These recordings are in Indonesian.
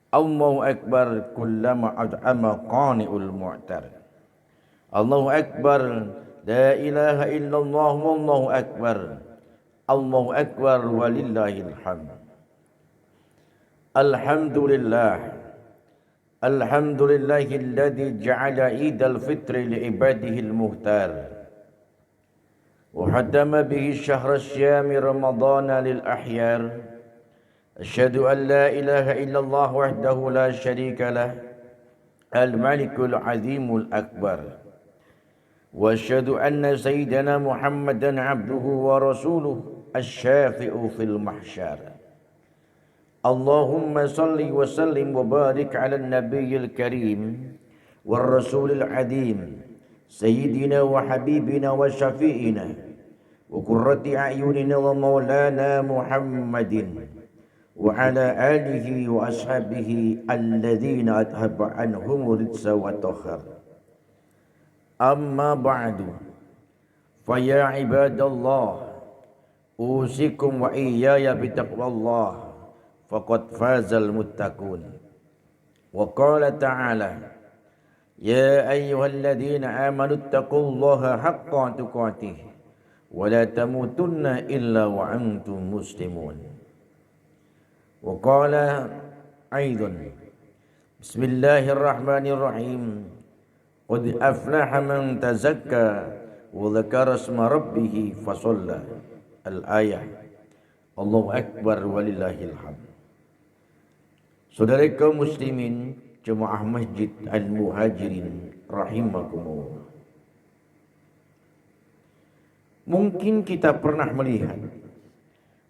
Allahu Akbar kullama ad'ama qani'ul mu'tar. Allahu Akbar, la ilaha illallah wallahu akbar. Allahu Akbar walillahil hamd. Alhamdulillah. Alhamdulillahilladzi ja'ala Idul Fitri li'ibadihi al-muhtar. Wa haddama bihi syahr syami Ramadana lil ahyar. Asyhadu an la ilaha illallah wahdahu la syarika lah. Al-Malikul Azimul Akbar. Wa asyhadu anna sayyidana Muhammadan abduhu wa rasuluh asy-syafi'u fil mahsyar. Allahumma salli wa sallim wa barik ala nabiyil karim war rasulil adim sayyidina wa habibina wa syafi'ina wa qurrati a'yunina wa maulana Muhammadin wa ala alihi wa ashabihi alladhina adhaba anhum rijsa wa tahar. Amma ba'du, fa ya ibadallah, usikum wa iyaya bitaqwallah, faqad fazal muttaqun. Wa qala ta'ala, ya ayyuhalladzina amanu taqullaha haqqa tuqatih wa la tamutunna illa wa antum muslimun. Wa qala aidan, bismillahirrahmanirrahim, qad aflaha man tazakka wa dzakara isma rabbih fasalla. Al-ayah. Allahu Akbar walillahil hamd. Saudara kaum muslimin, jemaah Masjid Al-Muhajirin rahimakumullah. Mungkin kita pernah melihat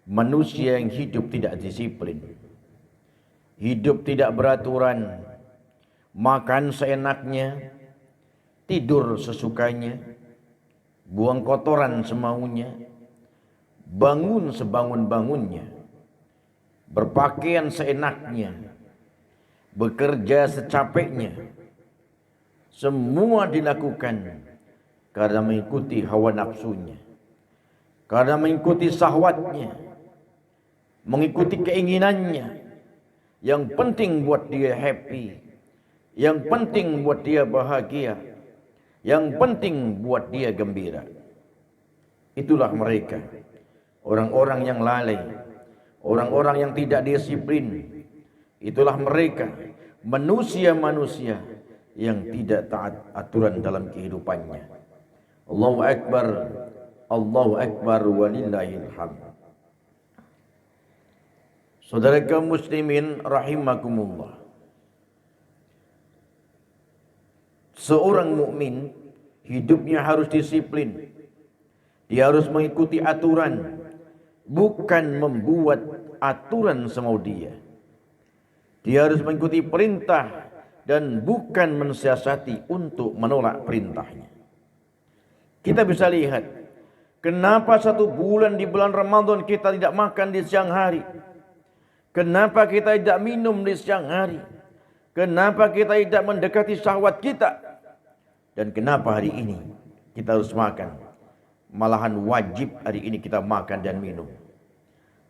manusia yang hidup tidak disiplin, hidup tidak beraturan, makan seenaknya, tidur sesukanya, buang kotoran semaunya, bangun sebangun-bangunnya, berpakaian seenaknya, bekerja secapeknya. Semua dilakukan karena mengikuti hawa nafsunya, karena mengikuti syahwatnya, mengikuti keinginannya. Yang penting buat dia happy, yang penting buat dia bahagia, yang penting buat dia gembira. Itulah mereka, orang-orang yang lalai, orang-orang yang tidak disiplin. Itulah mereka, manusia-manusia yang tidak taat aturan dalam kehidupannya. Allahu Akbar, Allahu Akbar walillahil hamd. Saudara kaum muslimin rahimakumullah. Seorang mukmin hidupnya harus disiplin. Dia harus mengikuti aturan, bukan membuat aturan semau dia. Dia harus mengikuti perintah dan bukan mensiasati untuk menolak perintahnya. Kita bisa lihat kenapa 1 bulan di bulan Ramadan kita tidak makan di siang hari. Kenapa kita tidak minum di siang hari. Kenapa kita tidak mendekati syahwat kita. Dan kenapa hari ini kita harus makan? Malahan wajib hari ini kita makan dan minum.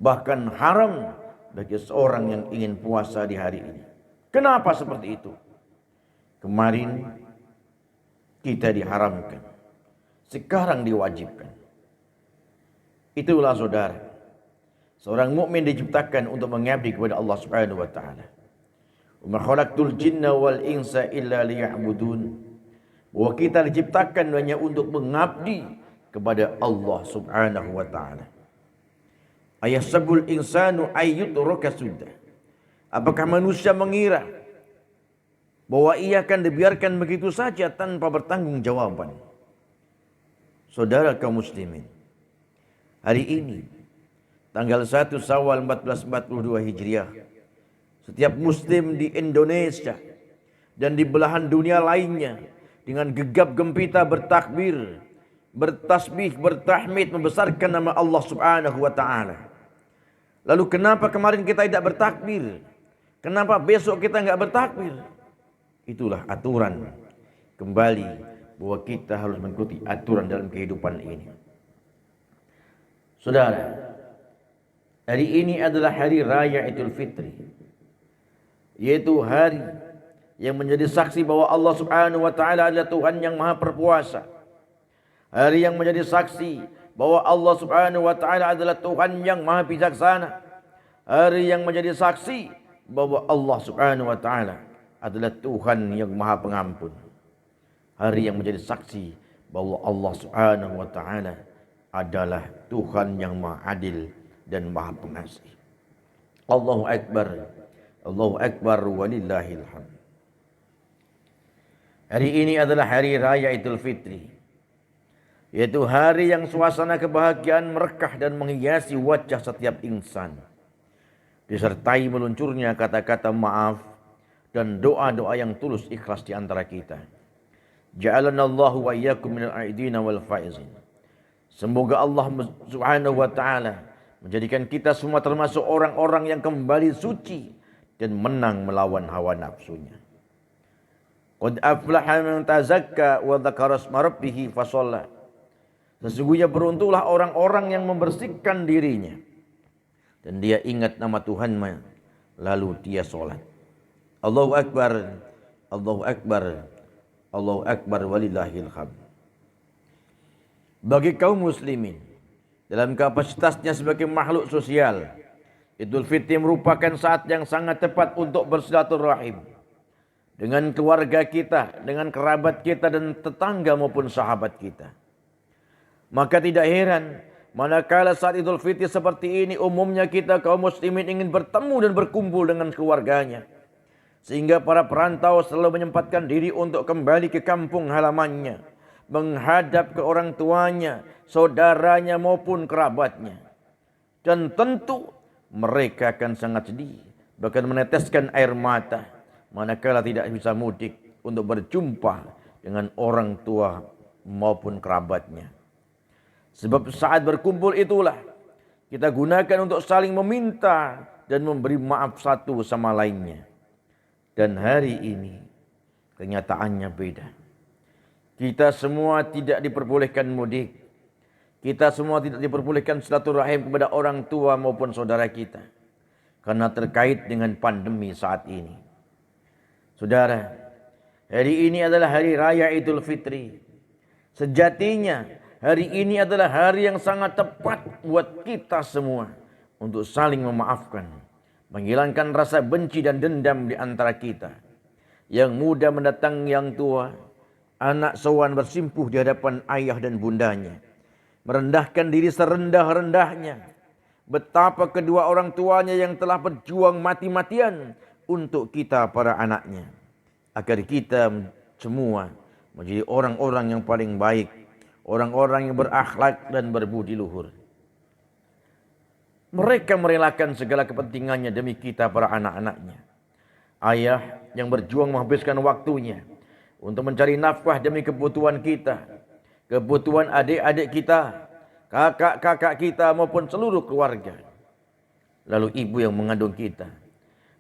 Bahkan haram bagi seorang yang ingin puasa di hari ini. Kenapa seperti itu? Kemarin kita diharamkan, sekarang diwajibkan. Itulah saudara, seorang mukmin diciptakan untuk mengabdi kepada Allah Subhanahu wa taala. Wa ma khalaqtul jinna wal insa illa liya'budun. Bahwa kita diciptakan hanya untuk mengabdi kepada Allah Subhanahu wa taala. Ayahsabul insanu ayyutraka sudah. Apakah manusia mengira bahwa ia akan dibiarkan begitu saja tanpa bertanggungjawaban? Saudara kaum muslimin, hari ini tanggal 1 Syawal 1442 Hijriah, setiap muslim di Indonesia dan di belahan dunia lainnya dengan gegap gempita bertakbir, bertasbih, bertahmid, membesarkan nama Allah Subhanahu wa taala. Lalu kenapa kemarin kita tidak bertakbir? Kenapa besok kita enggak bertakbir? Itulah aturan. Kembali bahwa kita harus mengikuti aturan dalam kehidupan ini. Saudara, hari ini adalah hari raya Idul Fitri yaitu hari yang menjadi saksi bahwa Allah Subhanahu wa taala adalah Tuhan yang Maha Berkuasa. Hari yang menjadi saksi bahwa Allah Subhanahu wa taala adalah Tuhan yang Maha Bijaksana. Hari yang menjadi saksi bahwa Allah Subhanahu wa taala adalah Tuhan yang Maha Pengampun. Hari yang menjadi saksi bahwa Allah Subhanahu wa taala adalah Tuhan yang Maha Adil dan Maha Pengasih. Allahu Akbar. Allahu Akbar walillahil hamd. Hari ini adalah hari raya Idul Fitri, yaitu hari yang suasana kebahagiaan merekah dan menghiasi wajah setiap insan, disertai meluncurnya kata-kata maaf dan doa-doa yang tulus ikhlas di antara kita. Ja'alanallahu wa iyyakum minal aidina wal faizin. Semoga Allah Subhanahu wa taala menjadikan kita semua termasuk orang-orang yang kembali suci dan menang melawan hawa nafsunya. Qad aflaha man tazakka wa dzakara isma rabbih fa shalla. Sesungguhnya beruntunglah orang-orang yang membersihkan dirinya dan dia ingat nama Tuhannya lalu dia salat. Allahu Akbar. Allahu Akbar. Allahu Akbar walillahil hamd. Bagi kaum muslimin dalam kapasitasnya sebagai makhluk sosial, Idul Fitri merupakan saat yang sangat tepat untuk bersilaturahim dengan keluarga kita, dengan kerabat kita dan tetangga maupun sahabat kita. Maka tidak heran manakala saat Idul Fitri seperti ini umumnya kita kaum muslimin ingin bertemu dan berkumpul dengan keluarganya. Sehingga para perantau selalu menyempatkan diri untuk kembali ke kampung halamannya, menghadap ke orang tuanya, saudaranya maupun kerabatnya. Dan tentu mereka akan sangat sedih, bahkan meneteskan air mata manakala tidak bisa mudik untuk berjumpa dengan orang tua maupun kerabatnya. Sebab saat berkumpul itulah kita gunakan untuk saling meminta dan memberi maaf satu sama lainnya. Dan hari ini kenyataannya beda. Kita semua tidak diperbolehkan mudik. Kita semua tidak diperbolehkan silaturahim kepada orang tua maupun saudara kita, karena terkait dengan pandemi saat ini. Saudara, hari ini adalah hari raya Idul Fitri. Sejatinya hari ini adalah hari yang sangat tepat buat kita semua untuk saling memaafkan, menghilangkan rasa benci dan dendam di antara kita. Yang muda mendatangi yang tua, anak sowan bersimpuh di hadapan ayah dan bundanya, merendahkan diri serendah-rendahnya. Betapa kedua orang tuanya yang telah berjuang mati-matian untuk kita para anaknya, agar kita semua menjadi orang-orang yang paling baik, orang-orang yang berakhlak dan berbudi luhur. Mereka merelakan segala kepentingannya demi kita para anak-anaknya. Ayah yang berjuang menghabiskan waktunya untuk mencari nafkah demi kebutuhan kita, kebutuhan adik-adik kita, kakak-kakak kita maupun seluruh keluarga. Lalu ibu yang mengandung kita,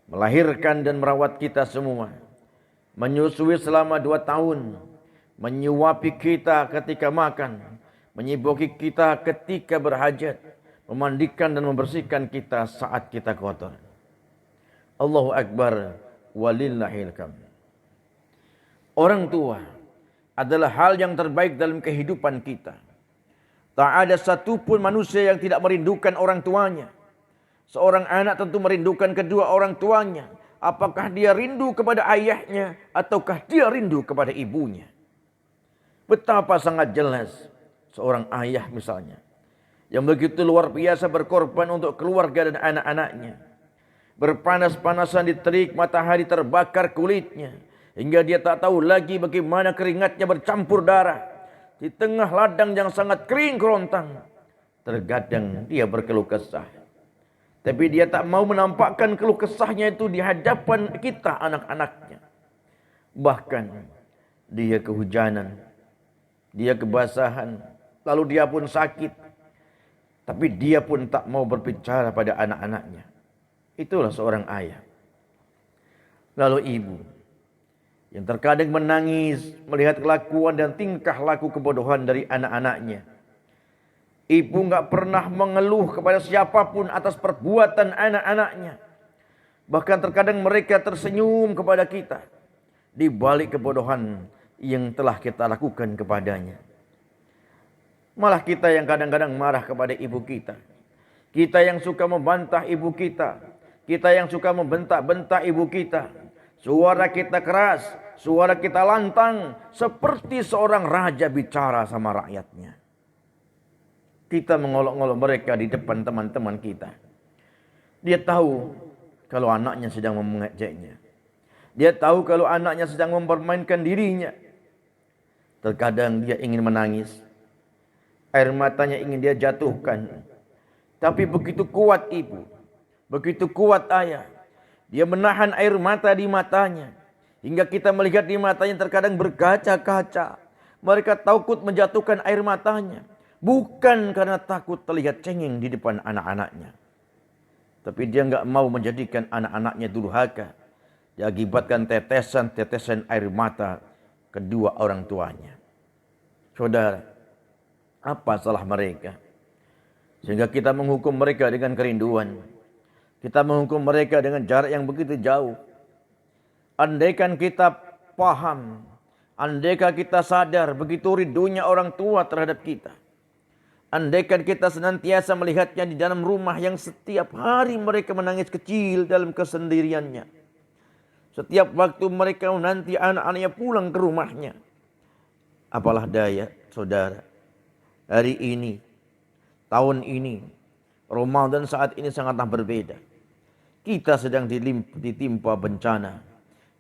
melahirkan dan merawat kita semua, menyusui selama 2 tahun, menyuapi kita ketika makan, menyibuki kita ketika berhajat, memandikan dan membersihkan kita saat kita kotor. Allahu Akbar walillahil hamd. Orang tua adalah hal yang terbaik dalam kehidupan kita. Tak ada satupun manusia yang tidak merindukan orang tuanya. Seorang anak tentu merindukan kedua orang tuanya. Apakah dia rindu kepada ayahnya ataukah dia rindu kepada ibunya? Betapa sangat jelas seorang ayah misalnya, yang begitu luar biasa berkorban untuk keluarga dan anak-anaknya. Berpanas-panasan di terik matahari terbakar kulitnya, hingga dia tak tahu lagi bagaimana keringatnya bercampur darah. Di tengah ladang yang sangat kering kerontang, terkadang dia berkeluh kesah. Tapi dia tak mau menampakkan keluh kesahnya itu di hadapan kita anak-anaknya. Bahkan dia kehujanan, dia kebasahan, lalu dia pun sakit. Tapi dia pun tak mau berbicara pada anak-anaknya. Itulah seorang ayah. Lalu ibu yang terkadang menangis melihat kelakuan dan tingkah laku kebodohan dari anak-anaknya. Ibu enggak pernah mengeluh kepada siapapun atas perbuatan anak-anaknya. Bahkan terkadang mereka tersenyum kepada kita di balik kebodohan yang telah kita lakukan kepadanya. Malah kita yang kadang-kadang marah kepada ibu kita. Kita yang suka membantah ibu kita. Kita yang suka membentak-bentak ibu kita. Suara kita keras, suara kita lantang, seperti seorang raja bicara sama rakyatnya. Kita mengolok-olok mereka di depan teman-teman kita. Dia tahu kalau anaknya sedang mengejeknya. Dia tahu kalau anaknya sedang mempermainkan dirinya. Terkadang dia ingin menangis. Air matanya ingin dia jatuhkan. Tapi begitu kuat ibu, begitu kuat ayah. Dia menahan air mata di matanya. Hingga kita melihat di matanya terkadang berkaca-kaca. Mereka takut menjatuhkan air matanya. Bukan karena takut terlihat cengeng di depan anak-anaknya. Tapi dia enggak mau menjadikan anak-anaknya durhaka. Diakibatkan tetesan-tetesan air mata kedua orang tuanya. Saudara, apa salah mereka? Sehingga kita menghukum mereka dengan kerinduan. Kita menghukum mereka dengan jarak yang begitu jauh. Andaikan kita paham, andaikan kita sadar begitu rindunya orang tua terhadap kita. Andaikan kita senantiasa melihatnya di dalam rumah yang setiap hari mereka menangis kecil dalam kesendiriannya. Setiap waktu mereka menanti anak-anaknya pulang ke rumahnya. Apalah daya, saudara. Hari ini, tahun ini, Ramadan saat ini sangatlah berbeda. Kita sedang ditimpa bencana,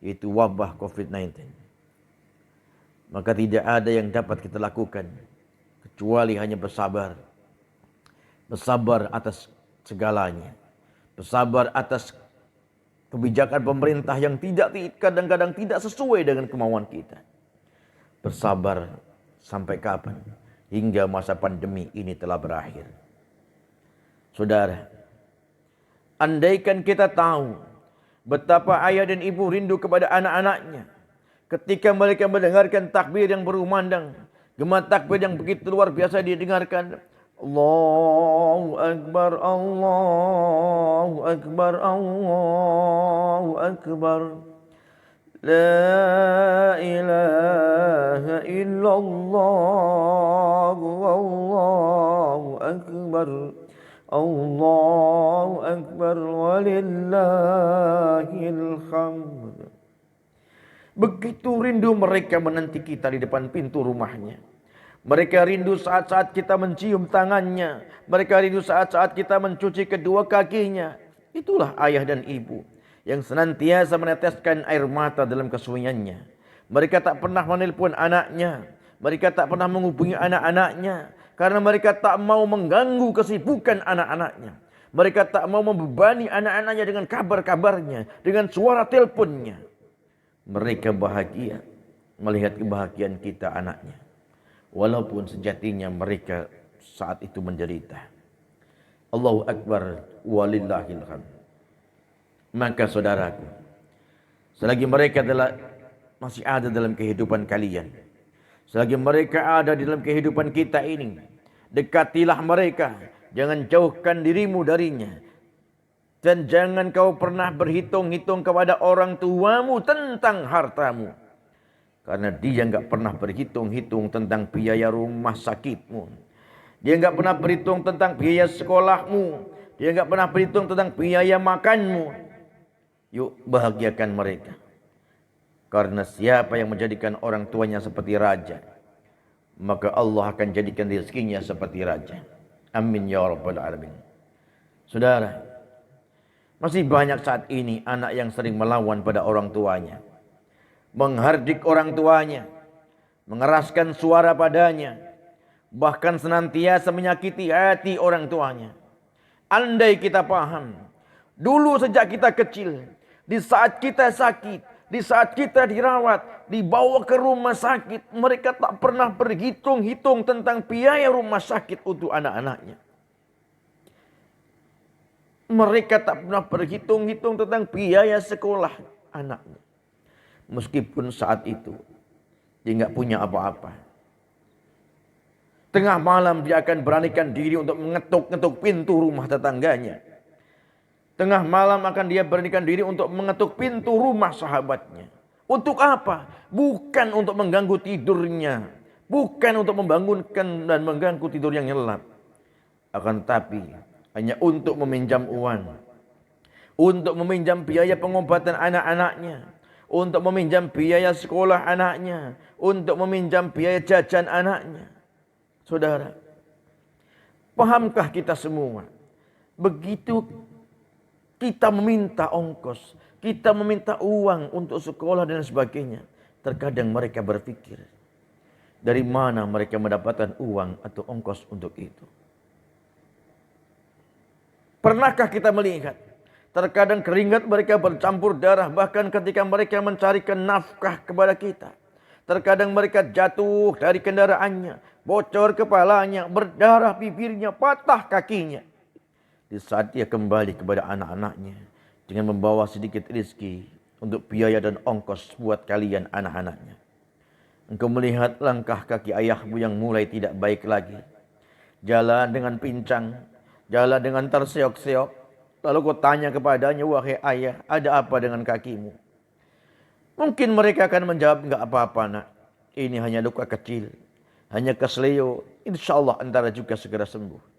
yaitu wabah COVID-19. Maka tidak ada yang dapat kita lakukan kecuali hanya bersabar. Bersabar atas segalanya. Bersabar atas kebijakan pemerintah yang kadang-kadang tidak sesuai dengan kemauan kita. Bersabar sampai kapan? Hingga masa pandemi ini telah berakhir. Saudara, andaikan kita tahu betapa ayah dan ibu rindu kepada anak-anaknya. Ketika mereka mendengarkan takbir yang berumandang, gema takbir yang begitu luar biasa didengarkan. Allahu Akbar, Allahu Akbar, Allahu Akbar. La ilaha illallah, Allahu Akbar. Allahu Akbar walillahil hamd. Begitu rindu mereka menanti kita di depan pintu rumahnya. Mereka rindu saat-saat kita mencium tangannya. Mereka rindu saat-saat kita mencuci kedua kakinya. Itulah ayah dan ibu yang senantiasa meneteskan air mata dalam kesunyiannya. Mereka tak pernah menelpon anaknya. Mereka tak pernah menghubungi anak-anaknya. Karena mereka tak mau mengganggu kesibukan anak-anaknya. Mereka tak mau membebani anak-anaknya dengan kabar-kabarnya. Dengan suara teleponnya. Mereka bahagia melihat kebahagiaan kita anaknya. Walaupun sejatinya mereka saat itu menderita. Allahu Akbar walillahil hamd. Maka saudaraku, selagi mereka masih ada dalam kehidupan kalian, selagi mereka ada di dalam kehidupan kita ini, dekatilah mereka, jangan jauhkan dirimu darinya. Dan jangan kau pernah berhitung-hitung kepada orang tuamu tentang hartamu. Karena dia enggak pernah berhitung-hitung tentang biaya rumah sakitmu. Dia enggak pernah berhitung tentang biaya sekolahmu. Dia enggak pernah berhitung tentang biaya makanmu. Yuk bahagiakan mereka. Karena siapa yang menjadikan orang tuanya seperti raja, maka Allah akan jadikan rezekinya seperti raja. Amin ya rabbal alamin. Saudara, masih banyak saat ini anak yang sering melawan pada orang tuanya. Menghardik orang tuanya, mengeraskan suara padanya, bahkan senantiasa menyakiti hati orang tuanya. Andai kita paham, dulu sejak kita kecil, di saat kita sakit, di saat kita dirawat, dibawa ke rumah sakit, mereka tak pernah berhitung-hitung tentang biaya rumah sakit untuk anak-anaknya. Mereka tak pernah berhitung-hitung tentang biaya sekolah anaknya. Meskipun saat itu dia enggak punya apa-apa. Tengah malam dia akan beranikan diri untuk mengetuk-ngetuk pintu rumah tetangganya. Tengah malam akan dia beranikan diri untuk mengetuk pintu rumah sahabatnya. Untuk apa? Bukan untuk mengganggu tidurnya. Bukan untuk membangunkan dan mengganggu tidur yang nyelap. Akan tetapi hanya untuk meminjam uang. Untuk meminjam biaya pengobatan anak-anaknya. Untuk meminjam biaya sekolah anaknya. Untuk meminjam biaya jajan anaknya. Saudara, pahamkah kita semua? Begitu kita meminta ongkos, kita meminta uang untuk sekolah dan sebagainya. Terkadang mereka berpikir, dari mana mereka mendapatkan uang atau ongkos untuk itu? Pernahkah kita melihat, terkadang keringat mereka bercampur darah, bahkan ketika mereka mencarikan nafkah kepada kita. Terkadang mereka jatuh dari kendaraannya, bocor kepalanya, berdarah bibirnya, patah kakinya. Di saat dia kembali kepada anak-anaknya dengan membawa sedikit rezeki untuk biaya dan ongkos buat kalian anak-anaknya. Engkau melihat langkah kaki ayahmu yang mulai tidak baik lagi. Jalan dengan pincang, jalan dengan terseok-seok. Lalu kau tanya kepadanya, wahai ayah, ada apa dengan kakimu? Mungkin mereka akan menjawab, enggak apa-apa nak. Ini hanya luka kecil, hanya kesleo. Insya Allah antara juga segera sembuh.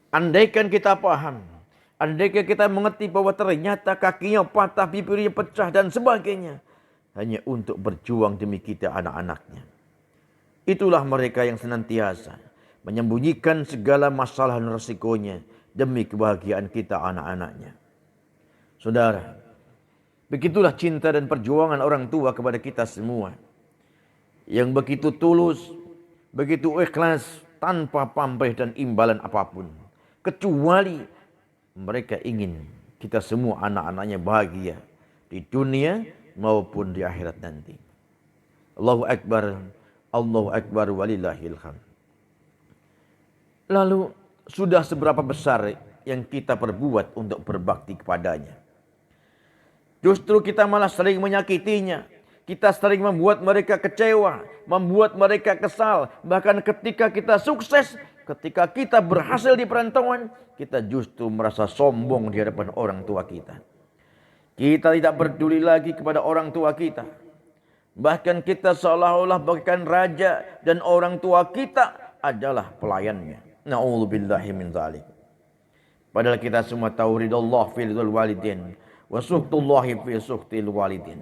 Andaikan kita paham, andaikan kita mengerti bahwa ternyata kakinya patah, bibirnya pecah dan sebagainya. Hanya untuk berjuang demi kita anak-anaknya. Itulah mereka yang senantiasa menyembunyikan segala masalah dan resikonya demi kebahagiaan kita anak-anaknya. Saudara, begitulah cinta dan perjuangan orang tua kepada kita semua. Yang begitu tulus, begitu ikhlas, tanpa pamrih dan imbalan apapun. Kecuali mereka ingin kita semua anak-anaknya bahagia di dunia maupun di akhirat nanti. Allahu Akbar walillahil hamd. Lalu sudah seberapa besar yang kita perbuat untuk berbakti kepadanya? Justru kita malah sering menyakitinya. Kita sering membuat mereka kecewa, membuat mereka kesal. Bahkan ketika kita sukses, ketika kita berhasil di perantauan, kita justru merasa sombong di hadapan orang tua kita. Kita tidak peduli lagi kepada orang tua kita. Bahkan kita seolah-olah bagaikan raja dan orang tua kita adalah pelayannya. Na'udzubillahi min dzalik. Padahal kita semua tahu ridallah fi ridal walidin wa suhtullahi fi suhtil walidin.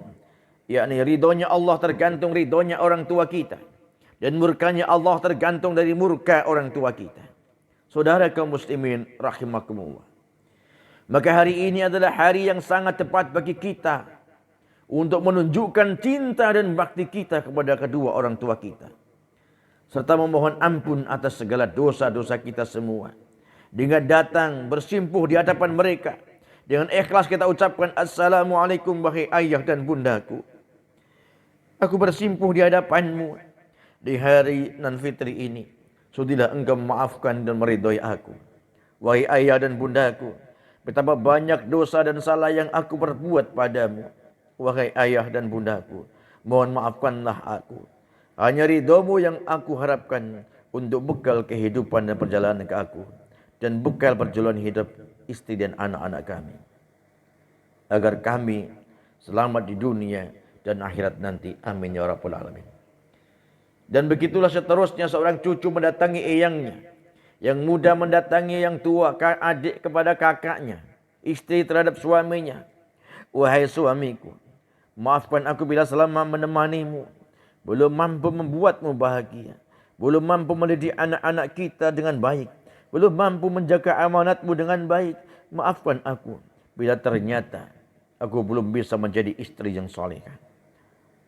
Yakni ridhonya Allah tergantung ridhonya orang tua kita. Dan murkanya Allah tergantung dari murka orang tua kita. Saudara kaum muslimin rahimakumullah. Maka hari ini adalah hari yang sangat tepat bagi kita untuk menunjukkan cinta dan bakti kita kepada kedua orang tua kita. Serta memohon ampun atas segala dosa-dosa kita semua. Dengan datang bersimpuh di hadapan mereka. Dengan ikhlas kita ucapkan Assalamualaikum wahai ayah dan bundaku. Aku bersimpuh di hadapanmu di hari nan fitri ini. Sudilah engkau memaafkan dan meridhoi aku. Wahai ayah dan bundaku, betapa banyak dosa dan salah yang aku perbuat padamu. Wahai ayah dan bundaku, mohon maafkanlah aku. Hanya ridhomu yang aku harapkan untuk bekal kehidupan dan perjalanan ke aku. Dan bekal perjalanan hidup istri dan anak-anak kami. Agar kami selamat di dunia dan akhirat nanti. Amin ya rabbal alamin. Dan begitulah seterusnya seorang cucu mendatangi eyangnya. Yang muda mendatangi yang tua, adik kepada kakaknya. Istri terhadap suaminya. Wahai suamiku, maafkan aku bila selama menemanimu belum mampu membuatmu bahagia. Belum mampu mendidik anak-anak kita dengan baik. Belum mampu menjaga amanatmu dengan baik. Maafkan aku bila ternyata aku belum bisa menjadi istri yang salehah.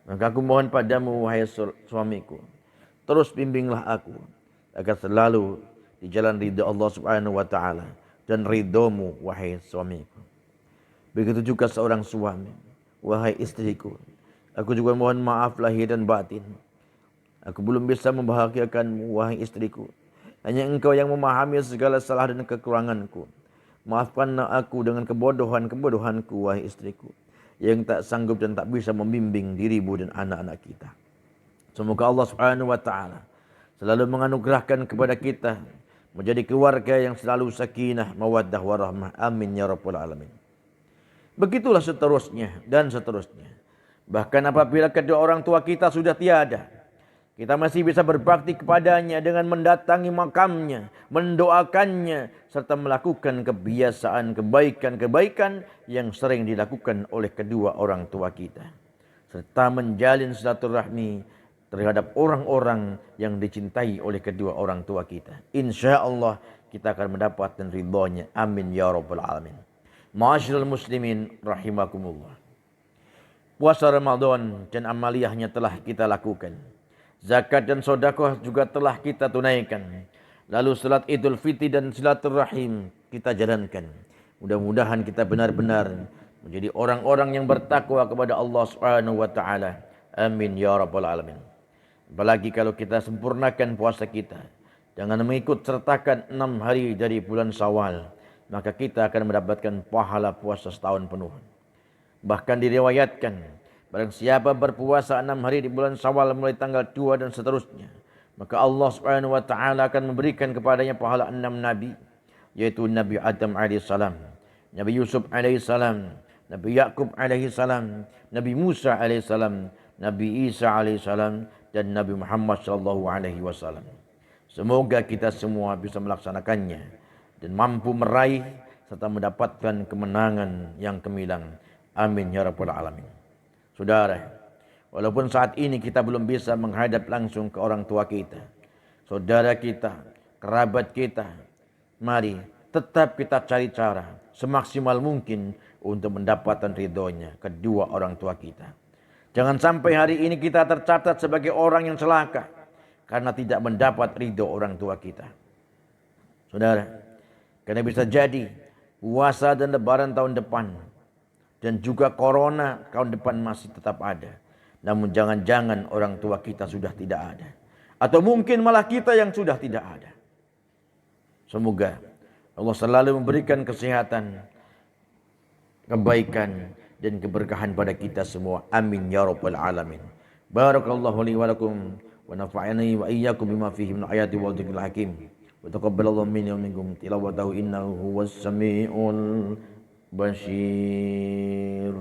Maka aku mohon padamu wahai suamiku, terus bimbinglah aku agar selalu di jalan ridha Allah Subhanahu wa taala dan ridhomu wahai suamiku. Begitu juga seorang suami, wahai istriku, aku juga mohon maaf lahir dan batin. Aku belum bisa membahagiakanmu wahai istriku. Hanya engkau yang memahami segala salah dan kekuranganku. Maafkanlah aku dengan kebodohan-kebodohanku wahai istriku, yang tak sanggup dan tak bisa membimbing dirimu dan anak-anak kita. Semoga Allah Subhanahu wa taala selalu menganugerahkan kepada kita menjadi keluarga yang selalu sakinah, mawaddah, warahmah. Amin ya rabbal alamin. Begitulah seterusnya dan seterusnya. Bahkan apabila kedua orang tua kita sudah tiada, kita masih bisa berbakti kepadanya dengan mendatangi makamnya, mendoakannya, serta melakukan kebiasaan kebaikan-kebaikan yang sering dilakukan oleh kedua orang tua kita. Serta menjalin silaturahmi terhadap orang-orang yang dicintai oleh kedua orang tua kita. Insya Allah kita akan mendapatkan ridhonya. Amin ya rabbal alamin. Ma'asyiral muslimin rahimakumullah. Puasa Ramadan dan amaliyahnya telah kita lakukan. Zakat dan sedekah juga telah kita tunaikan. Lalu salat Idul Fitri dan silaturahim kita jalankan. Mudah-mudahan kita benar-benar menjadi orang-orang yang bertakwa kepada Allah Subhanahu wa taala. Amin ya rabbal alamin. Apalagi kalau kita sempurnakan puasa kita. Jangan mengikut sertakan 6 hari dari bulan Syawal. Maka kita akan mendapatkan pahala puasa setahun penuh. Bahkan diriwayatkan, barang siapa berpuasa 6 hari di bulan Syawal mulai tanggal 2 dan seterusnya, maka Allah Subhanahu wa taala akan memberikan kepadanya pahala 6 nabi, yaitu Nabi Adam alaihissalam, Nabi Yusuf alaihissalam, Nabi Yakub alaihissalam, Nabi Musa alaihissalam, Nabi Isa alaihissalam, dan Nabi Muhammad sallallahu alaihi wasallam. Semoga kita semua bisa melaksanakannya dan mampu meraih serta mendapatkan kemenangan yang gemilang. Amin ya rabbal alamin. Saudara, walaupun saat ini kita belum bisa menghadap langsung ke orang tua kita, saudara kita, kerabat kita, mari tetap kita cari cara semaksimal mungkin untuk mendapatkan ridhonya kedua orang tua kita. Jangan sampai hari ini kita tercatat sebagai orang yang celaka karena tidak mendapat ridho orang tua kita. Saudara, karena bisa jadi puasa dan lebaran tahun depan dan juga corona tahun depan masih tetap ada. Namun jangan-jangan orang tua kita sudah tidak ada. Atau mungkin malah kita yang sudah tidak ada. Semoga Allah selalu memberikan kesehatan, kebaikan, dan keberkahan pada kita semua. Amin ya rabbal alamin. Barakallahu li wa lakum wa nafa'ani wa iyyakum bima fihi min ayati wa dhikril hakim. Wa taqabbalallahu minni wa minkum tilawatahu innahu huwas samiul bashir.